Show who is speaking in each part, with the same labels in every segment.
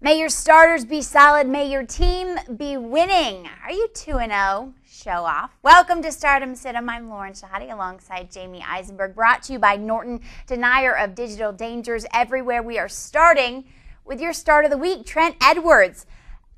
Speaker 1: May your starters be solid. May your team be winning. Are you 2-0? Show off. Welcome to Stardom Sit-em. I'm Lauren Shehadi alongside Jamey Eisenberg, brought to you by Norton, denier of digital dangers everywhere. We are starting with your start of the week, Trent Edwards.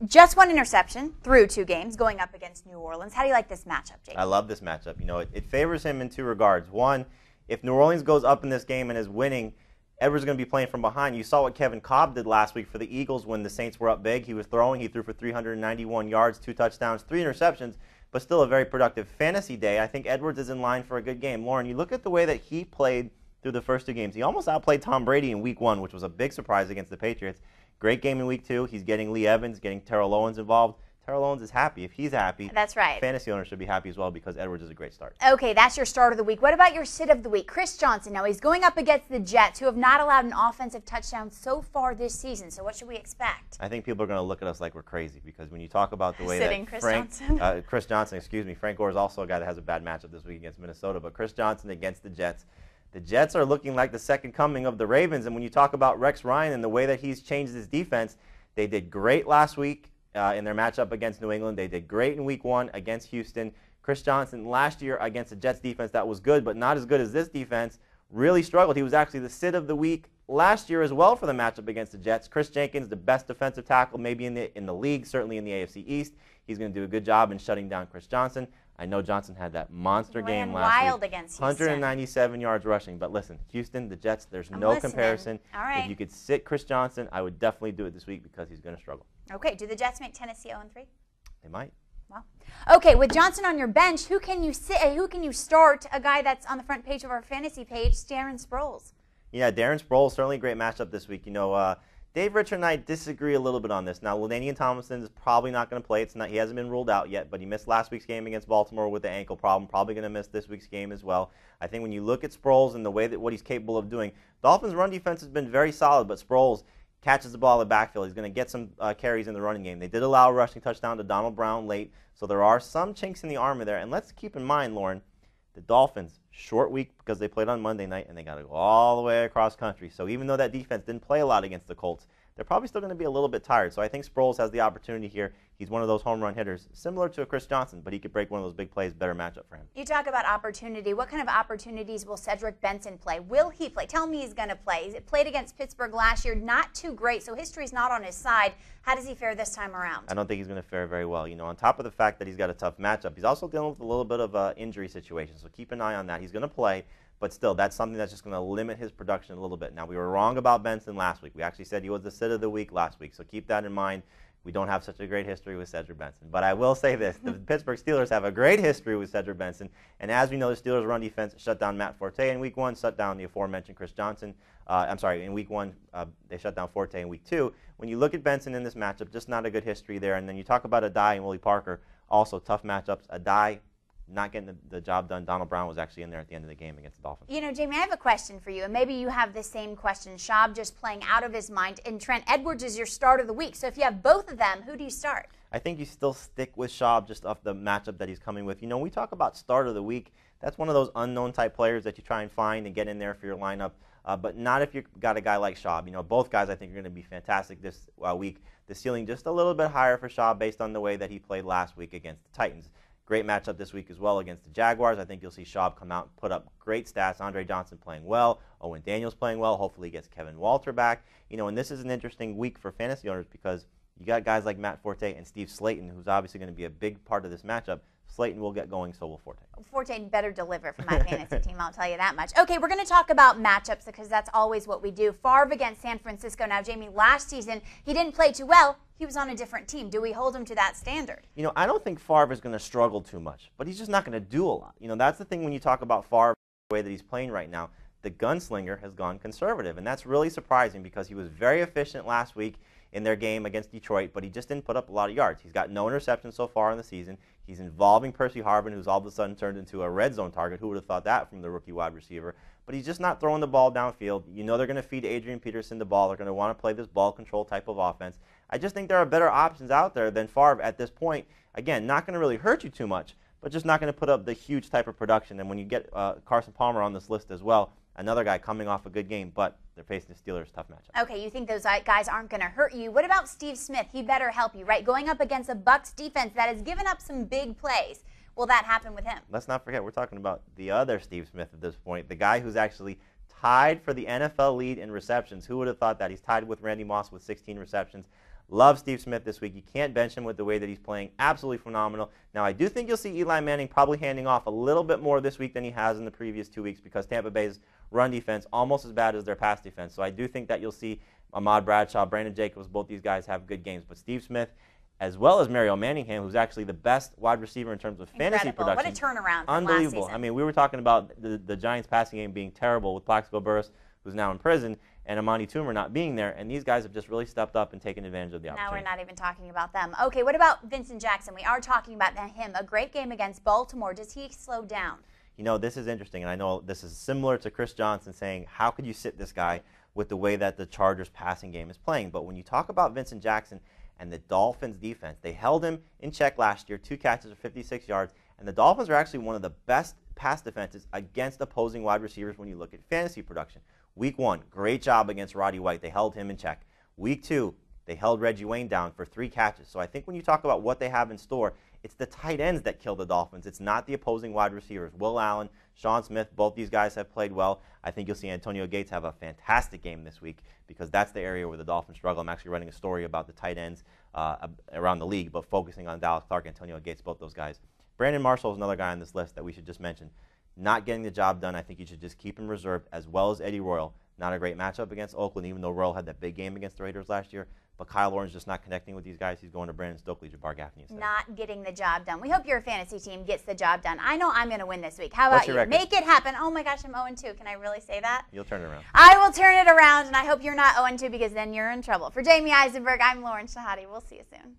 Speaker 1: Just one interception through 2 games going up against New Orleans. How do you like this matchup, Jamey?
Speaker 2: I love this matchup. You know, it favors him in 2 regards. One, if New Orleans goes up in this game and is winning, Edwards is going to be playing from behind. You saw what Kevin Cobb did last week for the Eagles when the Saints were up big. He was throwing. He threw for 391 yards, 2 touchdowns, 3 interceptions, but still a very productive fantasy day. I think Edwards is in line for a good game. Lauren, you look at the way that he played through the first 2 games. He almost outplayed Tom Brady in Week 1, which was a big surprise against the Patriots. Great game in Week 2. He's getting Lee Evans, getting Terrell Owens involved. Terrell Owens is happy. If he's happy,
Speaker 1: that's right.
Speaker 2: Fantasy owners should be happy as well because Edwards is a great start.
Speaker 1: Okay, that's your start of the week. What about your sit of the week? Chris Johnson. Now, he's going up against the Jets, who have not allowed an offensive touchdown so far this season. So what should we expect?
Speaker 2: I think people are going to look at us like we're crazy because when you talk about the way that Chris Johnson, Frank Gore is also a guy that has a bad matchup this week against Minnesota, but Chris Johnson against the Jets are looking like the second coming of the Ravens. And when you talk about Rex Ryan and the way that he's changed his defense, they did great last week. In their matchup against New England. They did great in Week 1 against Houston. Chris Johnson last year against the Jets defense that was good, but not as good as this defense, really struggled. He was actually the sit of the week last year as well for the matchup against the Jets. Chris Jenkins, the best defensive tackle maybe in the league, certainly in the AFC East. He's going to do a good job in shutting down Chris Johnson. I know Johnson had that monster game last week.
Speaker 1: Against
Speaker 2: 197 yards rushing. But listen, Houston, the Jets, there's no comparison.
Speaker 1: All right.
Speaker 2: If you could sit Chris Johnson, I would definitely do it this week because he's going to struggle.
Speaker 1: Okay. Do the Jets make Tennessee 0-3?
Speaker 2: They might.
Speaker 1: Well, okay. With Johnson on your bench, who can you start? A guy that's on the front page of our fantasy page, Darren Sproles.
Speaker 2: Yeah, Darren Sproles, certainly a great matchup this week. You know, Dave, Richard, and I disagree a little bit on this. Now, LaDainian Tomlinson is probably not going to play. He hasn't been ruled out yet, but he missed last week's game against Baltimore with the ankle problem. Probably going to miss this week's game as well. I think when you look at Sproles and the way that what he's capable of doing, Dolphins' run defense has been very solid, but Sproles catches the ball in the backfield. He's going to get some carries in the running game. They did allow a rushing touchdown to Donald Brown late, so there are some chinks in the armor there. And let's keep in mind, Lauren, the Dolphins, short week because they played on Monday night, and they got to go all the way across country. So even though that defense didn't play a lot against the Colts, they're probably still going to be a little bit tired. So I think Sproles has the opportunity here. He's one of those home run hitters, similar to a Chris Johnson, but he could break one of those big plays, better matchup for him.
Speaker 1: You talk about opportunity. What kind of opportunities will Cedric Benson play? Will he play? Tell me he's going to play. He played against Pittsburgh last year, not too great, so history's not on his side. How does he fare this time around?
Speaker 2: I don't think he's going to fare very well. You know, on top of the fact that he's got a tough matchup, he's also dealing with a little bit of an injury situation, so keep an eye on that. He's going to play. But still, that's something that's just going to limit his production a little bit. Now, we were wrong about Benson last week. We actually said he was the sit of the week last week, so keep that in mind. We don't have such a great history with Cedric Benson. But I will say this. The Pittsburgh Steelers have a great history with Cedric Benson. And as we know, the Steelers' run defense shut down Matt Forte in Week 1, shut down the aforementioned Chris Johnson. In Week 1, they shut down Forte in Week 2. When you look at Benson in this matchup, just not a good history there. And then you talk about Adai and Willie Parker, also tough matchups. Adai not getting the job done. Donald Brown was actually in there at the end of the game against the Dolphins.
Speaker 1: You know, Jamey, I have a question for you, and maybe you have the same question. Schaub just playing out of his mind, and Trent Edwards is your start of the week. So if you have both of them, who do you start?
Speaker 2: I think you still stick with Schaub just off the matchup that he's coming with. You know, when we talk about start of the week, that's one of those unknown type players that you try and find and get in there for your lineup, but not if you've got a guy like Schaub. You know, both guys I think are going to be fantastic this week. The ceiling just a little bit higher for Schaub based on the way that he played last week against the Titans. Great matchup this week as well against the Jaguars. I think you'll see Schaub come out and put up great stats. Andre Johnson playing well. Owen Daniels playing well. Hopefully he gets Kevin Walter back. You know, and this is an interesting week for fantasy owners because you got guys like Matt Forte and Steve Slayton, who's obviously going to be a big part of this matchup. Slayton will get going, so will Forte.
Speaker 1: Forte better deliver for my fantasy team, I'll tell you that much. Okay, we're going to talk about matchups because that's always what we do. Favre against San Francisco. Now, Jamey, last season, he didn't play too well. He was on a different team. Do we hold him to that standard?
Speaker 2: You know, I don't think Favre is going to struggle too much, but he's just not going to do a lot. You know, that's the thing when you talk about Favre, the way that he's playing right now. The gunslinger has gone conservative, and that's really surprising because he was very efficient last week in their game against Detroit, but he just didn't put up a lot of yards. He's got no interceptions so far in the season. He's involving Percy Harvin, who's all of a sudden turned into a red zone target. Who would have thought that from the rookie wide receiver? But he's just not throwing the ball downfield. You know they're going to feed Adrian Peterson the ball. They're going to want to play this ball control type of offense. I just think there are better options out there than Favre at this point. Again, not going to really hurt you too much, but just not going to put up the huge type of production. And when you get Carson Palmer on this list as well, another guy coming off a good game, but they're facing the Steelers, tough matchup.
Speaker 1: Okay, you think those guys aren't going to hurt you. What about Steve Smith? He better help you, right? Going up against a Bucs defense that has given up some big plays. Will that happen with him?
Speaker 2: Let's not forget, we're talking about the other Steve Smith at this point, the guy who's actually tied for the NFL lead in receptions. Who would have thought that? He's tied with Randy Moss with 16 receptions. Love Steve Smith this week. You can't bench him with the way that he's playing. Absolutely phenomenal. Now, I do think you'll see Eli Manning probably handing off a little bit more this week than he has in the previous 2 weeks because Tampa Bay's run defense almost as bad as their pass defense. So I do think that you'll see Ahmad Bradshaw, Brandon Jacobs, both these guys have good games. But Steve Smith, as well as Mario Manningham, who's actually the best wide receiver in terms of fantasy production.
Speaker 1: What a turnaround from
Speaker 2: Unbelievable.
Speaker 1: last season.
Speaker 2: I mean, we were talking about the Giants' passing game being terrible with Plaxico Burress, who's now in prison, and Amani Toomer not being there, and these guys have just really stepped up and taken advantage of the opportunity.
Speaker 1: Now we're not even talking about them. Okay, what about Vincent Jackson? We are talking about him. A great game against Baltimore. Does he slow down?
Speaker 2: You know, this is interesting, and I know this is similar to Chris Johnson saying, how could you sit this guy with the way that the Chargers' passing game is playing? But when you talk about Vincent Jackson and the Dolphins' defense, they held him in check last year, 2 catches for 56 yards, and the Dolphins are actually one of the best pass defenses against opposing wide receivers when you look at fantasy production. Week 1, great job against Roddy White. They held him in check. Week 2, they held Reggie Wayne down for 3 catches. So I think when you talk about what they have in store, it's the tight ends that kill the Dolphins. It's not the opposing wide receivers. Will Allen, Sean Smith, both these guys have played well. I think you'll see Antonio Gates have a fantastic game this week because that's the area where the Dolphins struggle. I'm actually writing a story about the tight ends around the league, but focusing on Dallas Clark, Antonio Gates, both those guys. Brandon Marshall is another guy on this list that we should just mention. Not getting the job done. I think you should just keep him reserved, as well as Eddie Royal. Not a great matchup against Oakland, even though Royal had that big game against the Raiders last year. But Kyle Orton's just not connecting with these guys. He's going to Brandon Stokely, Jabbar Gaffney instead.
Speaker 1: Not getting the job done. We hope your fantasy team gets the job done. I know I'm going to win this week. How about
Speaker 2: What's your record?
Speaker 1: Make it happen. Oh my gosh, I'm 0-2. Can I really say that?
Speaker 2: You'll turn it around.
Speaker 1: I will turn it around, and I hope you're not 0-2 because then you're in trouble. For Jamey Eisenberg, I'm Lauren Shehadi. We'll see you soon.